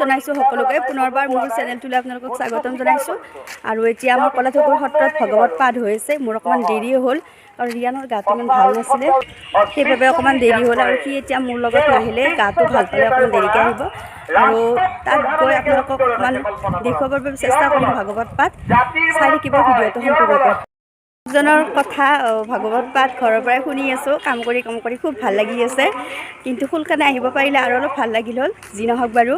জনাইছোঁ সকলোকে পুনৰবাৰ মোৰ চেনেলটোলৈ আপোনালোকক স্বাগতম জনাইছোঁ। আৰু এতিয়া আমাৰ কলাথুপুৰ সত্ৰত ভাগৱত পাঠ হৈ আছে। মোৰ অকণমান দেৰি হ'ল আৰু ৰিয়ানৰ গাটো ইমান ভাল নাছিলে, সেইবাবে অকণমান দেৰি হ'ল। আৰু সি এতিয়া মোৰ লগত নাহিলে, গাটো ভাল পালে অকণমান দেৰিকৈ আহিব। আৰু তাত গৈ আপোনালোকক অকণমান দেখুৱাবৰ বাবে চেষ্টা কৰিম ভাগৱত পাঠ। চাই থাকিব ভিডিঅ'টো সম্পূৰ্ণকৈ। জনৰ কথা ভাগৱত পাঠ ঘৰৰ পৰাই শুনি আছোঁ, কাম কৰি খুব ভাল লাগি আছে। কিন্তু সোনকালে আহিব পাৰিলে আৰু অলপ ভাল লাগিল হ'ল, যি নহওক বাৰু।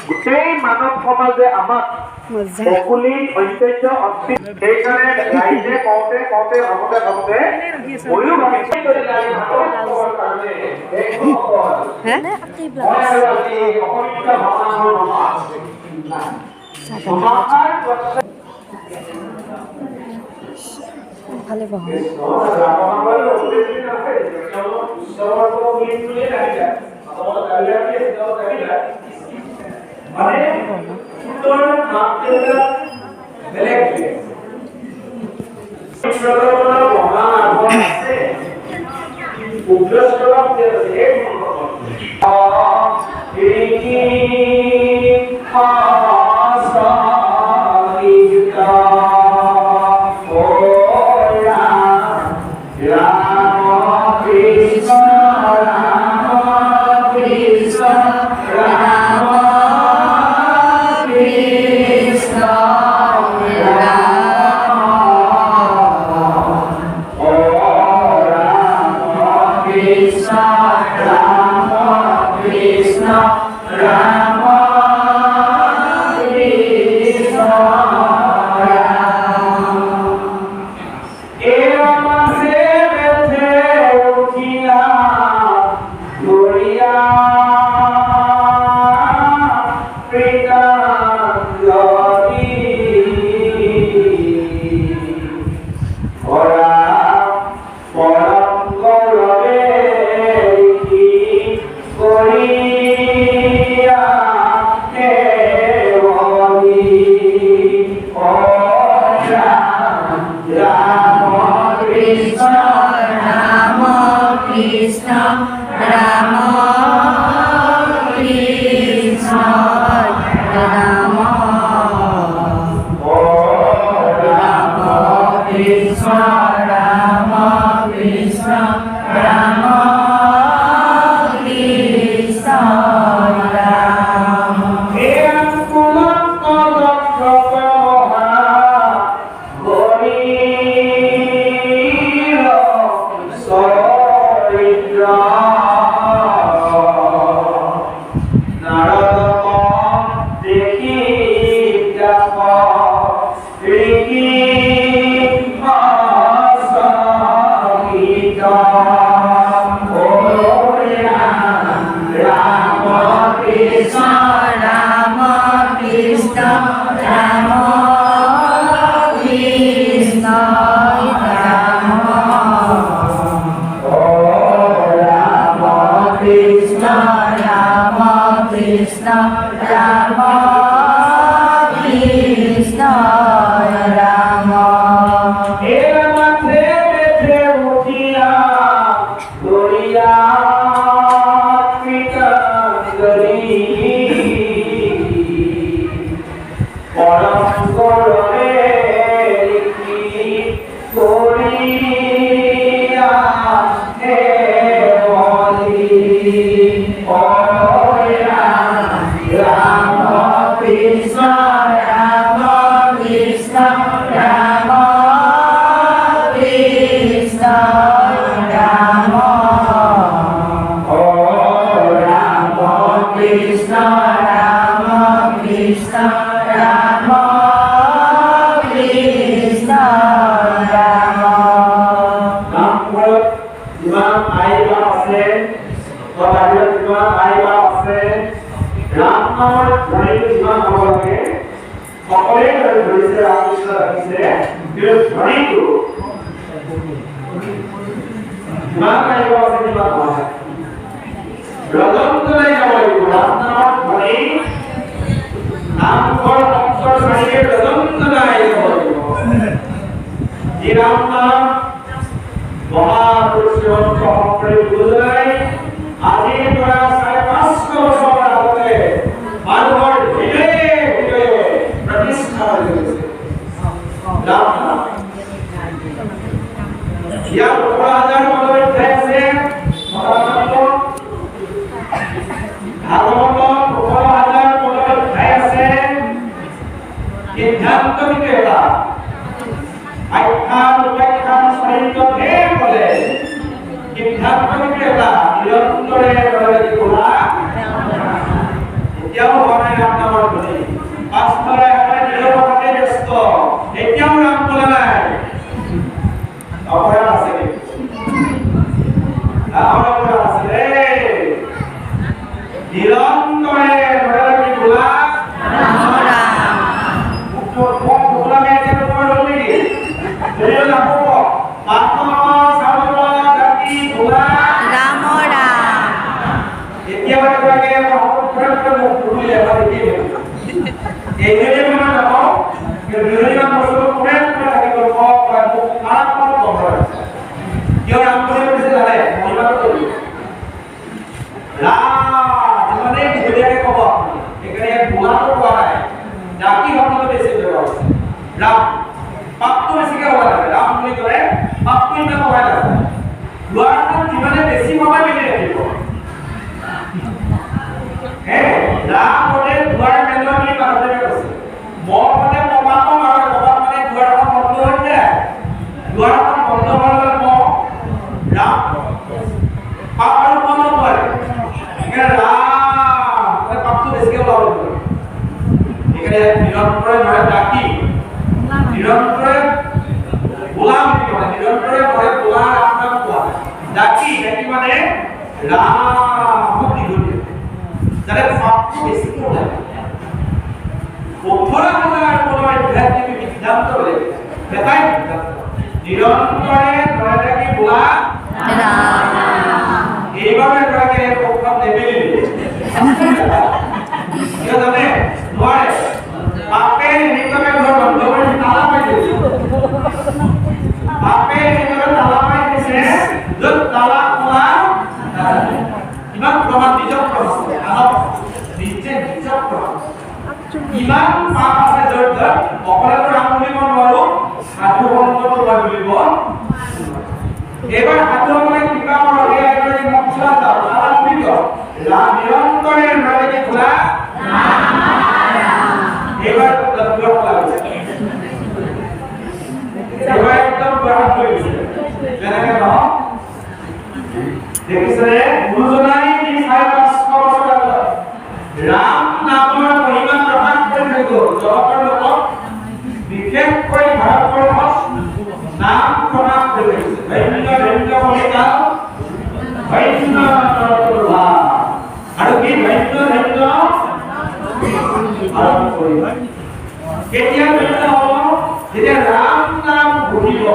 গোটেই মানৱ সমাজে আমাক সকলি ঐশ্বৰ্য অস্তিত্ব সেইকাৰণে ৰাইজে কওঁতে ভাবোতে ময়ো ভাবিছোঁ ভালে বহা সকলে ধৰিছে ৰামকৃষ্ণ ৰাখিছে কিন্তু ধ্বনিটো ইমান আহিব আছে কিমান নহয় ৰজন্তলাই যাব লাগিব ৰাম নামৰ ধ্বনি নামঘৰ অক্ষৰ চাৰিয়ে ৰজন্তলাই যাব লাগিব যি ৰাম নাম মহাপুৰুষৰ সহকাৰী বুজাই আজিৰ পৰা ৫৫০ বছৰ আগতে মানুহৰ হৃদয়ে প্ৰতিষ্ঠা হৈছে ৰাম নাম ইয়াৰ ১৮,০০০ পদৰ ঠাই আছে ভাগৱতত ১৮,০০০ পদৰ ঠাই আছে সিদ্ধান্ত বিক্ৰেতা আখ্যান উপাখ্যান সাহিত্য ঢেৰ পদে সিদ্ধান্ত বিক্ৰেতা নিৰন্তৰে গোলা এতিয়াও হোৱা নাই ৰাম নামৰ ধ্বনি পাছফালে নিৰৱতাতে ব্যস্ত এতিয়াও ৰাম বোলা নাই অপৰাধ আছে অপৰাধ আছে নিৰন্তৰে গোলা राम पापটো বেছিকে হ'ব লাগে ৰাম বুলি কলে পাপটো ইমান হ'ব লাগে দুৱাৰখন যিমানে বেছি সময় মিলি ৰাখিব ৰাম মানে দুৱাৰ মেলোৱা বুলি মানুহে কৈছে মই মানে কমাব আৰু কমাব মানে দুৱাৰখন বন্ধ হৈ যায় দুৱাৰখন বন্ধ হ'লে মই ৰাম পাপ আৰু কমাব নোৱাৰে ৰাম পাপটো বেছিকে ওলাব এখানে নিৰন্তৰে ধৰে ডাকি নিৰন্তৰে গোলাম মানে নিৰন্তৰে ধৰে গোলা ৰাম কোৱা ডাকি ডাকি মানে ৰাম দিগুলি যাতে পাপটো বেছি ওলায় ১৮,০০০ পদৰ আধ্যাত্মিক সিদ্ধান্ত ললে এটাই সিদ্ধান্ত নিৰন্তৰে ধৰে ডাকি গোলা ৰাম এইবাৰে ধৰে প্ৰথম নেমেলিলে কিয় জানে নোৱাৰে আপে নিকমে ঘর বন্ধ করে তালা পাই দিছে আপে নিকমে তালা পাই দিছে যত তালা খোলা ইমান প্রমাণ নিজক প্রমাণ আনক নিজে নিজক প্রমাণ ইমান পাপ আছে যত অপৰাধৰ নাম বুলিব নোৱাৰো সাধু সন্তটো বুলিব এবাৰ সাধুসকলে কিবা কৰে এবাৰ মছলা দাও আৰম্ভিত নিৰন্তৰে নৰকে খোলা এবার ব্লক লাগছে এবার একদম ব্লক হয়েছে জানেন না দেখিছে গুরুজনাই কি ৫৫০ বছর আগে রাম নামৰ মহিমা প্ৰকাশ কৰি গ'ল জগতৰ লোকক বিশেষকৈ ভাৰতবৰ্ষত নাম প্ৰকাশ কৰি গৈছে ভৈন্য মহিমা ভৈন্য আৰু কি ভৈন্য আৰম্ভ কৰিব কেতিয়া বেটা হ'ব যেতিয়া ৰাম নাম ঘূৰিব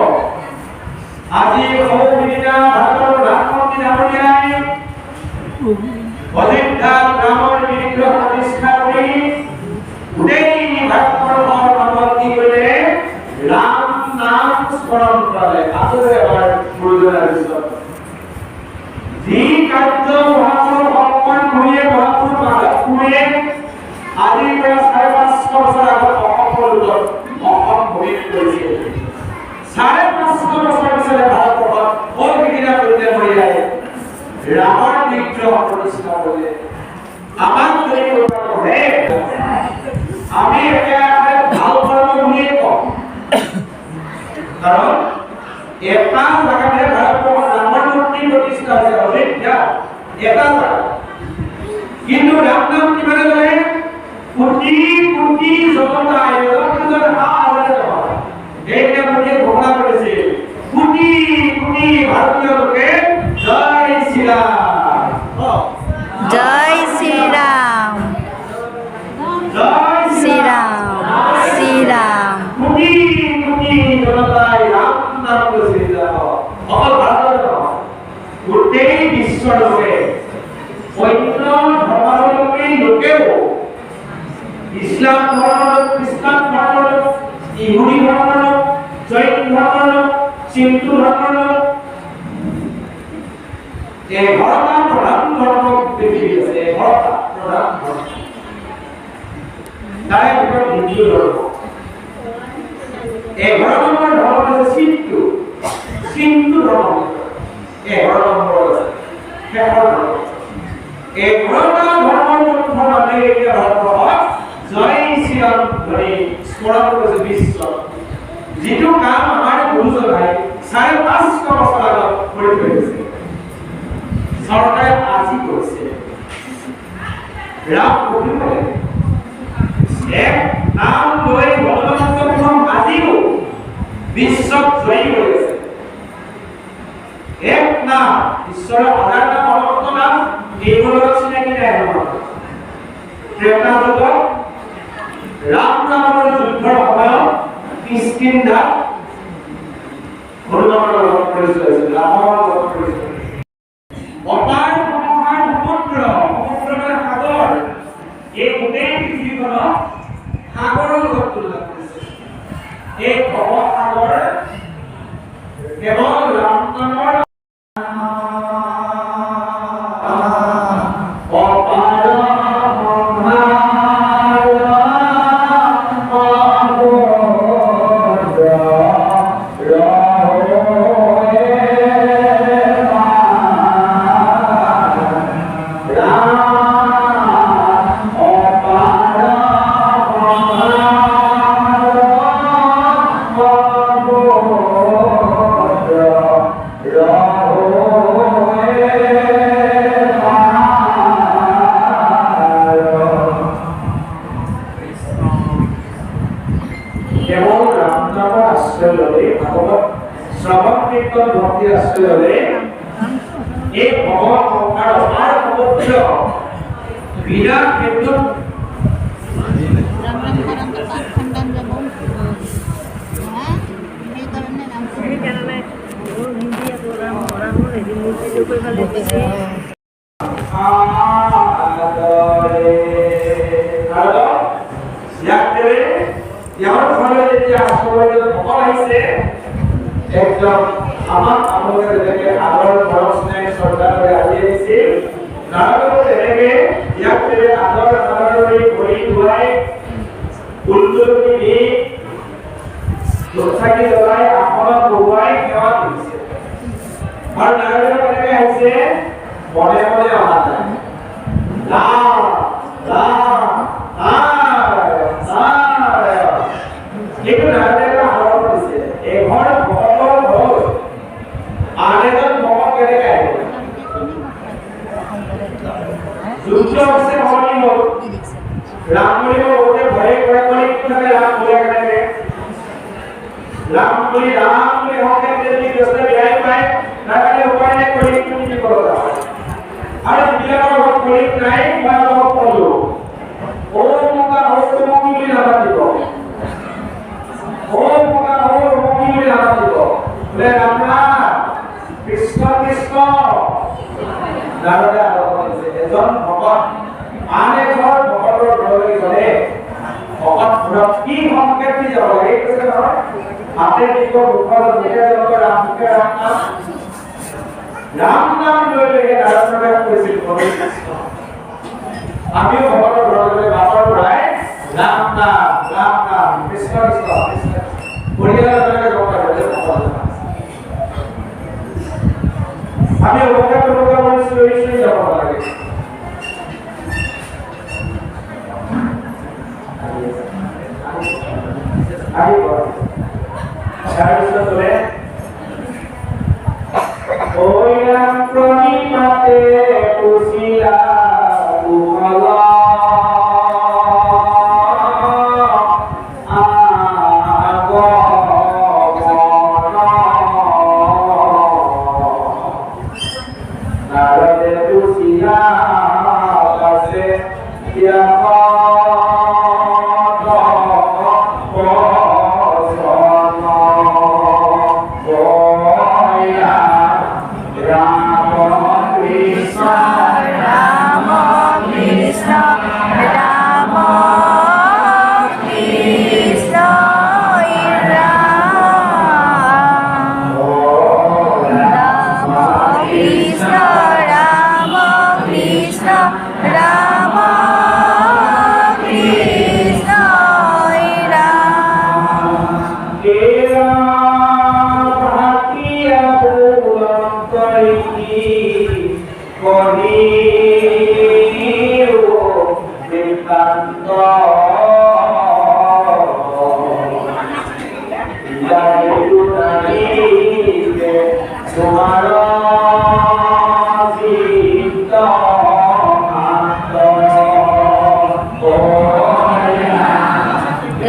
আজি সৌমিনা ভাৰতৰ ৰাষ্ট্ৰপতি ডাঙৰীয়াই অযোধ্যাত ৰামৰ বিগ্ৰহ প্ৰতিষ্ঠা কৰি গোটেই ভাৰতবৰ্ষৰ নামত কি কৰিলে ৰাম নাম স্মৰণ কৰালে আকৌ এবাৰ গুৰুজনাৰ পিছত যি কাৰ্য মহাপুৰুষ অকণ ঘূৰিয়ে মহাপুৰুষ মাধৱ ঘূৰিয়ে আজিৰ পৰা ৫৫০ বছৰ আগত অসমৰ লোক অসম ভূমি কৰিছে ৫৫০ বছৰ পিছতে ভাৰতবৰ্ষত হ'ল সেইদিনা কৰিলে মহিলাই ৰামৰ বিগ্ৰহ প্ৰতিষ্ঠা কৰিলে আমাক যদি আমি একেবাৰে ভাল কৰ্ম বুলিয়ে কওঁ কাৰণ এটা জাগাতে ভাৰতবৰ্ষত ৰামৰ মূৰ্তি প্ৰতিষ্ঠা হৈছে অযোধ্যা এটা জাগা কিন্তু ৰাম নাম কিমানে লয় কোটি কোটি জনতাই লক্ষজন হাজার এইটা মধ্যে ঘোষণা করেছে কোটি কোটি ভারতীয় লোকে জয় শ্রীরাম জয় শ্রীরাম জয় ইসলাম ধর্ম লোক, খ্রিস্টান ধর্ম লোক, ইহুদি ধর্ম লোক, জৈন ধর্ম লোক, সিন্ধু ধর্ম লোক, এই ঘরটা প্রধান ধর্ম পৃথিবী আছে, এই ঘরটা প্রধান ধর্ম। তাই উপর হিন্দু ধর্ম, এই ঘর নম্বর ধর্ম আছে সিন্ধু, সিন্ধু ধর্ম, এই ঘর নম্বর আছে শেষৰ ধৰ্ম। এই ঘৰটা ধৰ্মৰ মূৰ্খ মানে এতিয়া ধৰ্ম জয় শ্ৰীৰাম ধৰি স্মৰণ কৰিছে বিশ্ব, যিটো কাম আমাৰ গুৰুজনাই ৫৫০ বছৰ আগত কৰি থৈ গৈছে, চৰকাৰে আজি কৰিছে। ৰাম কহিবলে এক নাম লৈ ভগৱন্তক আজিও বিশ্বক জয়ী কৰিছে। এক নাম, ঈশ্বৰৰ হাজাৰটা ভগৱন্ত নাম, এইবোৰৰ চিনাকি নাই আমাৰ। ত্ৰেতা যুগত ৰাম ৰাৱণৰ যুদ্ধৰ সময়ত কিষ্কিন্ধা হনুমানৰ লগত পৰিচয় হৈছিল, ৰামৰ লগত পৰিচয় হৈছিল। অপাৰ সংসাৰ সমুদ্ৰ, সমুদ্ৰ মানে সাগৰ, এই গোটেই পৃথিৱীখনক সাগৰৰ লগত তুলনা কৰিছে। এই ভৱসাগৰ কেৱল ৰাম নামৰ শ্ৰৱণ কীৰ্তন ভক্তি আশ্ৰয় ললে এই ভৱ সংসাৰ অপাৰ সমুদ্ৰ বিৰাট ক্ষেত্ৰত একদম আমাক আপোনালোকে যেনেকে আদৰ মৰম স্নেহ শ্ৰদ্ধাৰে আদি আহিছিল, নাৰদৰ তেনেকে ইয়াক আদৰ আদৰেৰে ভৰি ধুৱাই ফুলতুলসী দি চাকি জ্বলাই আসনত বহুৱাই সেৱা কৰিছে। আৰু নাৰদৰ তেনেকে আহিছে, মনে মনে অহা নাই, এইটো নাৰদে আদৰ কৰিছে। এঘৰ আনেজন ভগত কেনেকে আহিব? যুদ্ধ হৈছে সলনি হ'ল, ৰাম বুলিব বহুতে ভয়ে কৰে বুলি থাকে, ৰাম বোলে কেনেকে ৰাম বুলি হওঁতে যদি কৃষ্ণই বিয়াই পায় তাৰ কাৰণে উপায় নাই, কলিকটো কি কৰিব যায়। আৰু যিবিলাকৰ ঘৰত কলিক নাই বা অলপ কলো বুলি নামাতিব, বুলি নামাতিব, বোলে ৰাম কৃষ্ণ কৃষ্ণ। নাৰদে আদৰ কৰিছে। এজন ভকত আন এঘৰ ভকতৰ ঘৰলৈ গ'লে ভকতবোৰক কি সংকেত দি যাব লাগে কৈছে নহয়, হাতে দিব মুখৰ মুখে যাব ৰাম মুখে ৰাম নাম, ৰাম নাম লৈ লৈ নাৰদ প্ৰৱেশ কৰিছিল কৃষ্ণ। আমিও ভকতৰ ঘৰলৈ বাটৰ পৰাই ৰাম নাম কৃষ্ণ কৃষ্ণ কৃষ্ণ পৰিয়ালৰ গম পাই আমি অৱকাশ চিঞৰি যাব লাগে। তাৰপিছতে প্ৰণিপাতে কুশিলা কুশলা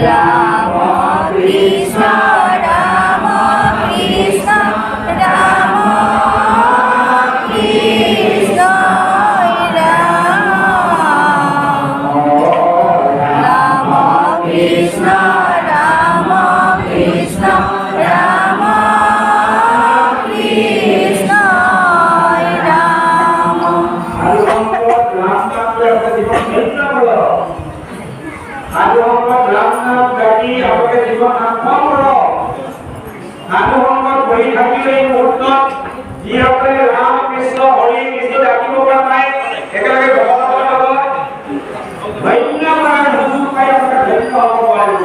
রাম কৃষ্ণ রাম কৃষ্ণ রাম কৃষ্ণ রাম রাম কৃষ্ণ রাম কৃষ্ণ রাম কৃষ্ণ রাম আজ মোহাম্মদ রাম নাম একটা জীবন ভিন্ন হলো আজ মোহাম্মদ রাম নাম ডাকি আমাকে জীবন নাম করো আজ মোহাম্মদ বহি থাকিলে এই মুহূর্তত যিসকলে ৰাম কৃষ্ণ হৰি কৃষ্ণ ডাকিব পৰা নাই একেলগে ভগৱানৰ লগত ধন্য কৰাৰ সুযোগ পাই আপোনাক ধন্য হ'ব পাৰে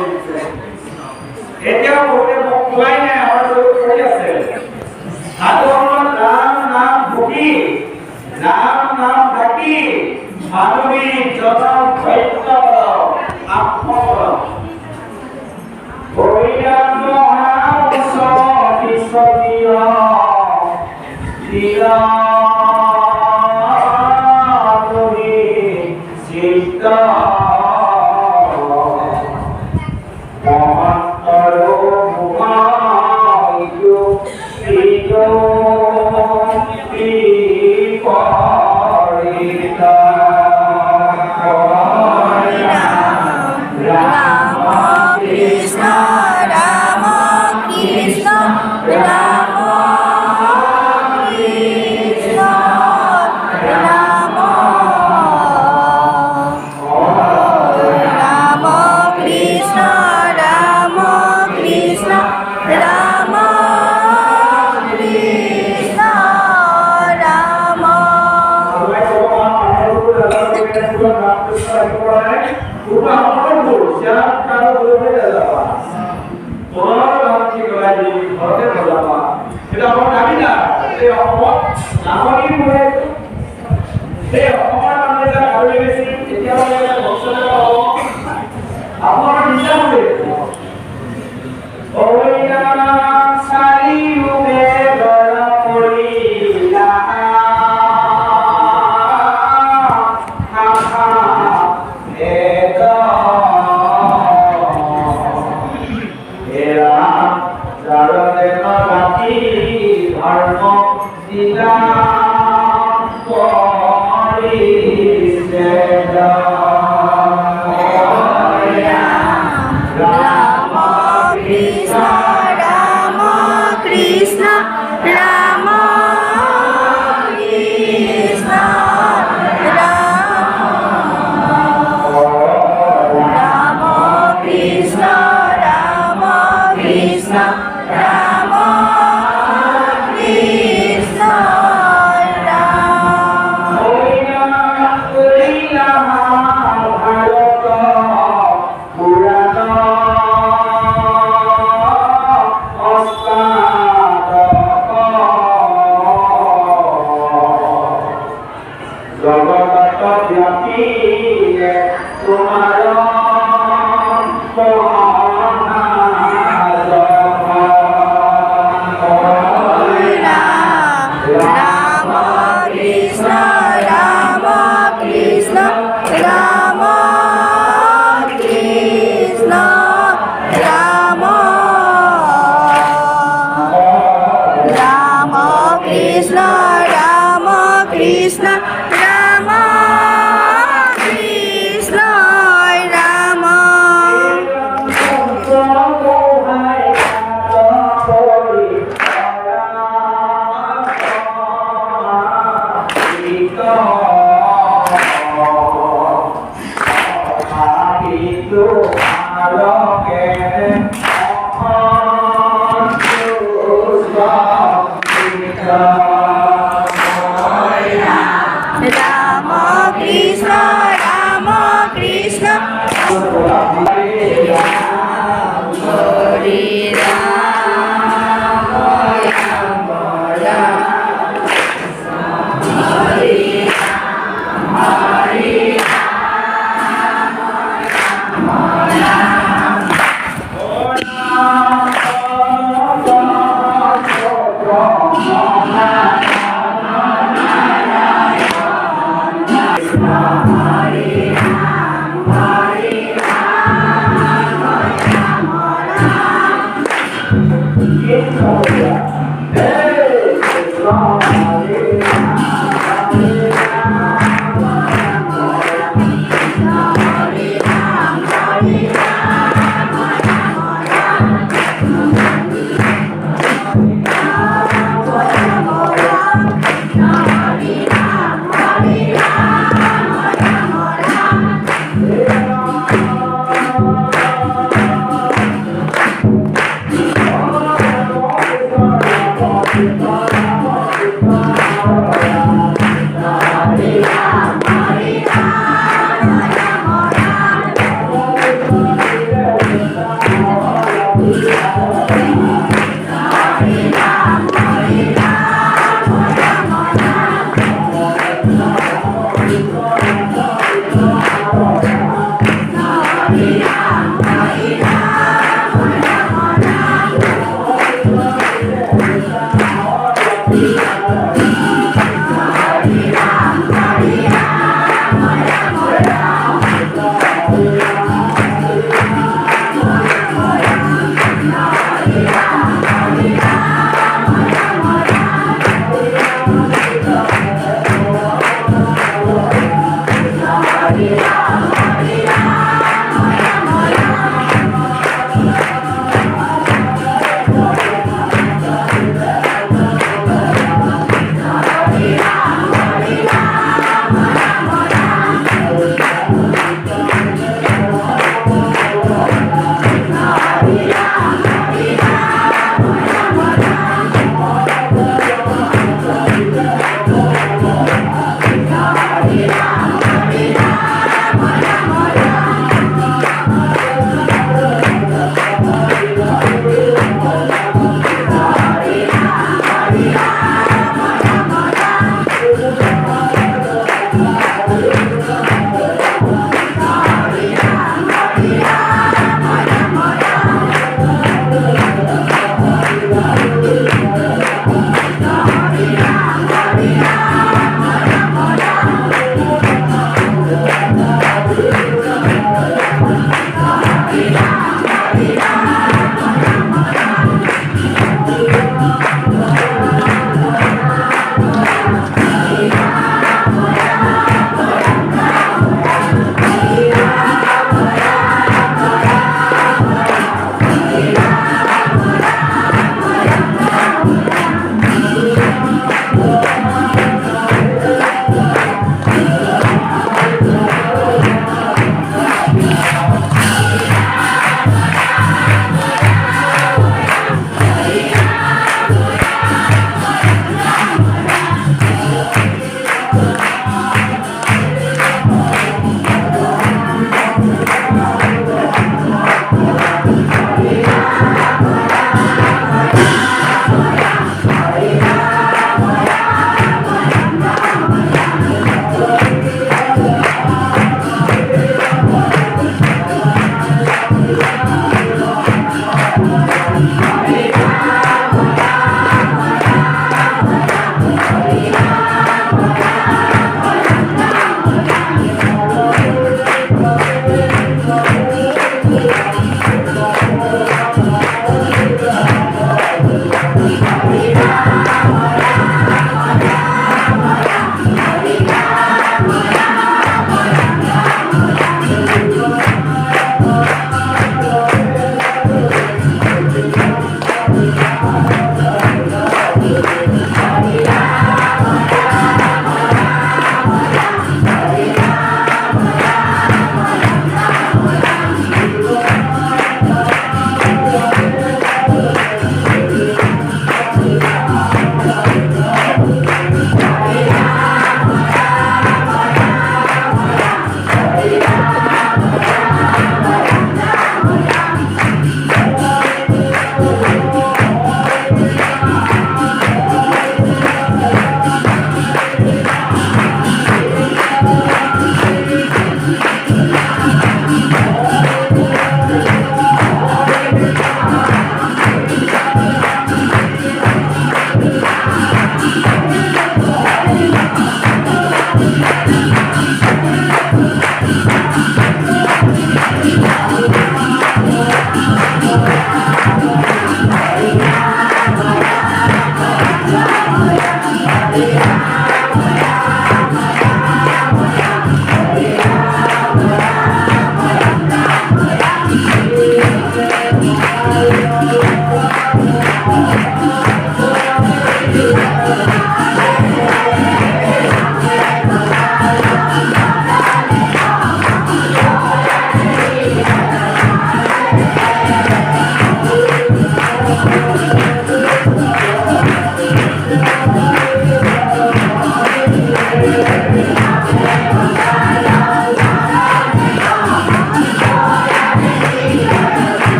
এতিয়াও বহুতে মোক কোৱাই নাই আমাৰ লগত কৰি আছে আজ মোহাম্মদ ৰাম নাম ভুগি রাম নাম ডাকি মানবী জনম ধৈর্য আত্মর হরিনাম মহাবস বিশ্বদিয় দিলানি চিত্ত মহান্তর মুহায়ু ইয়ো Oh,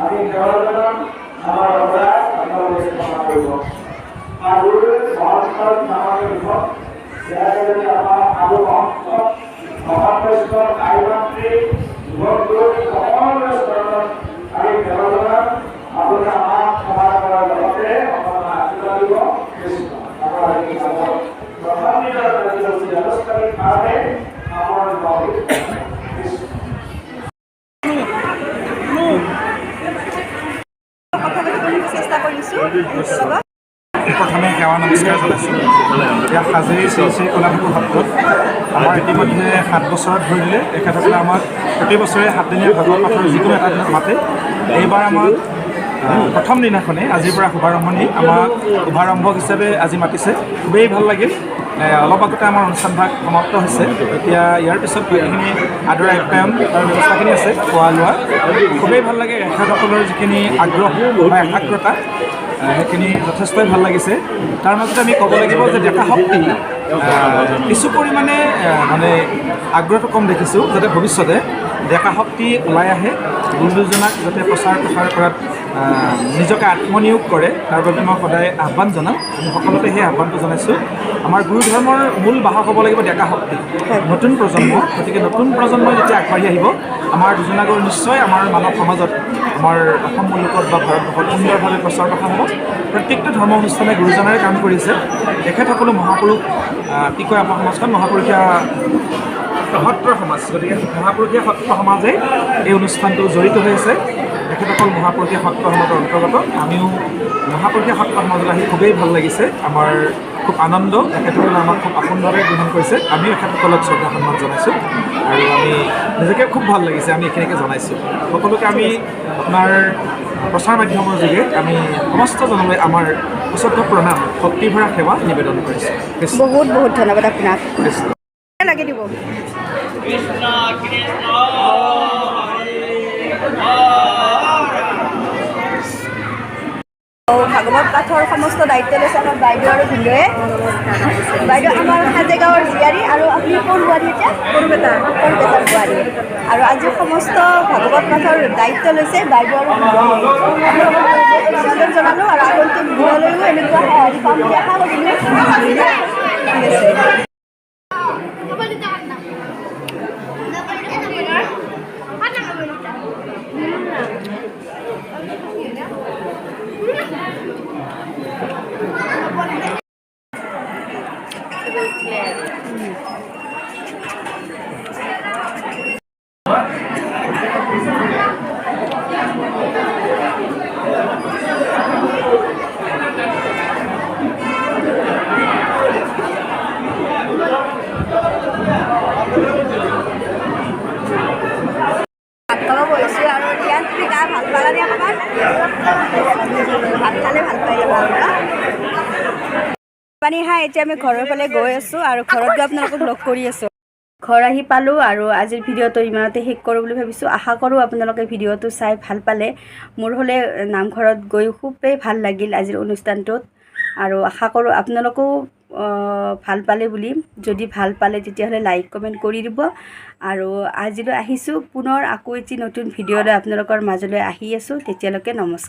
আমি দেওয়ার আমার অপরাধ আপনাদের ক্ষমা করব আর সহস্র নামের উপর আমার আরো অংশ মহাপ্রশ্ন আইমাত্রী আমি দেওয়ার আপনারা আমার ক্ষমা করার জগতে আপনারা আশীর্বাদ দিব চেষ্টা কৰিছোঁ লগত প্ৰথমে সেৱা নমস্কাৰ জনাইছোঁ। এতিয়া হাজৰি শ্ৰী শ্ৰী কলাক্ষেত্ৰ সত্ৰত আমাৰ ইতিমধ্যে 7 বছৰত ধৰিলে তেখেতসকলে আমাক প্ৰতি বছৰে 7 দিনীয়া ভাগৱত পাঠৰ যিকোনো এটা দিনত মাতে। এইবাৰ আমাক প্ৰথম দিনাখনে আজিৰ পৰা শুভাৰম্ভণি আমাক শুভাৰম্ভক হিচাপে আজি মাতিছে। খুবেই ভাল লাগিল। অলপ আগতে আমাৰ অনুষ্ঠানভাগ সমাপ্ত হৈছে। এতিয়া ইয়াৰ পিছত বাকীখিনি আদৰ আপ্যায়ন তাৰ ব্যৱস্থাখিনি আছে, খোৱা লোৱা। খুবেই ভাল লাগে। তেখেতসকলৰ যিখিনি আগ্ৰহ বা একাগ্ৰতা সেইখিনি যথেষ্টই ভাল লাগিছে। তাৰ মাজতে আমি ক'ব লাগিব যে ডেকা শক্তি কিছু পৰিমাণে মানে আগ্ৰহটো কম দেখিছোঁ, যাতে ভৱিষ্যতে ডেকা শক্তি ওলাই আহে, গুৰুজনাক যাতে প্ৰচাৰ প্ৰসাৰ কৰাত নিজকে আত্মনিয়োগ কৰে, তাৰ বাবে মই সদায় আহ্বান জনাওঁ। আমি সকলোতে সেই আহ্বানটো জনাইছোঁ। আমাৰ গুৰু ধৰ্মৰ মূল বাহক হ'ব লাগিব ডেকা শক্তি, নতুন প্ৰজন্ম। গতিকে নতুন প্ৰজন্মই যেতিয়া আগবাঢ়ি আহিব, আমাৰ দুজনাগৰ নিশ্চয় আমাৰ মানৱ সমাজত, আমাৰ অসম মুলুকত বা ভাৰতবৰ্ষত সুন্দৰভাৱে প্ৰচাৰ প্ৰসাৰ হ'ব। প্ৰত্যেকটো ধৰ্ম অনুষ্ঠানে গুৰুজনাৰে কাম কৰিছে। তেখেতসকলো মহাপুৰুষ, কি কয় আমাৰ সমাজখন মহাপুৰুষীয়া সত্ৰ সমাজ। গতিকে মহাপুৰুষীয়া সত্ৰ সমাজে এই অনুষ্ঠানটো জড়িত হৈ আছে। তেখেতসকল মহাপুৰুষীয়া সত্ৰ সমাজৰ অন্তৰ্গত। আমিও মহাপুৰুষীয়া সত্ৰ সমাজলৈ আহি খুবেই ভাল লাগিছে। আমাৰ খুব আনন্দ। তেখেতসকলে আমাক খুব আপোনভাৱে গ্ৰহণ কৰিছে। আমিও তেখেতসকলক শ্ৰদ্ধা সন্মান জনাইছোঁ আৰু আমি নিজকে খুব ভাল লাগিছে। আমি এইখিনিকে জনাইছোঁ। সকলোকে আমি আপোনাৰ প্ৰচাৰ মাধ্যমৰ যোগে আমি সমস্ত জনলৈ আমাৰ উচ্চত প্ৰণাম, ভক্তিভৰা সেৱা নিবেদন কৰিছোঁ। বহুত বহুত ধন্যবাদ আপোনাক। লাগি দিব ভাগৱত পাঠৰ সমস্ত দায়িত্ব লৈছে আমাৰ বাইদেউ আৰু ভিনদেউৱে। বাইদেউ আমাৰ হাজেগাঁৱৰ জীয়াৰী আৰু আপুনি ক'ৰ বোৱাৰী এতিয়া? সৰুবেটাৰ বোৱাৰী। আৰু আজি সমস্ত ভাগৱত পাঠৰ দায়িত্ব লৈছে বাইদেউ আৰু ভিনদেউৱে জনালোঁ। আৰু আগন্তুক দিনলৈও এনেকুৱা সঁহাৰি পাম বুলি আশা কৰিলোঁ। ঠিক আছে। পানী খাই এতিয়া আমি ঘৰৰ ফালে গৈ আছোঁ আৰু ঘৰত গৈ আপোনালোকক লগ কৰি আছোঁ। ঘৰ আহি পালোঁ আৰু আজিৰ ভিডিঅ'টো ইমানতে শেষ কৰোঁ বুলি ভাবিছোঁ। আশা কৰোঁ আপোনালোকে ভিডিঅ'টো চাই ভাল পালে। মোৰ হ'লে নামঘৰত গৈ খুবেই ভাল লাগিল আজিৰ অনুষ্ঠানটোত আৰু আশা কৰোঁ আপোনালোকেও ভাল পালে বুলি। যদি ভাল পালে তেতিয়াহ'লে লাইক কমেণ্ট কৰি দিব। আৰু আজিলৈ আহিছোঁ, পুনৰ আকৌ এটি নতুন ভিডিঅ'লৈ আপোনালোকৰ মাজলৈ আহি আছোঁ। তেতিয়ালৈকে নমস্কাৰ।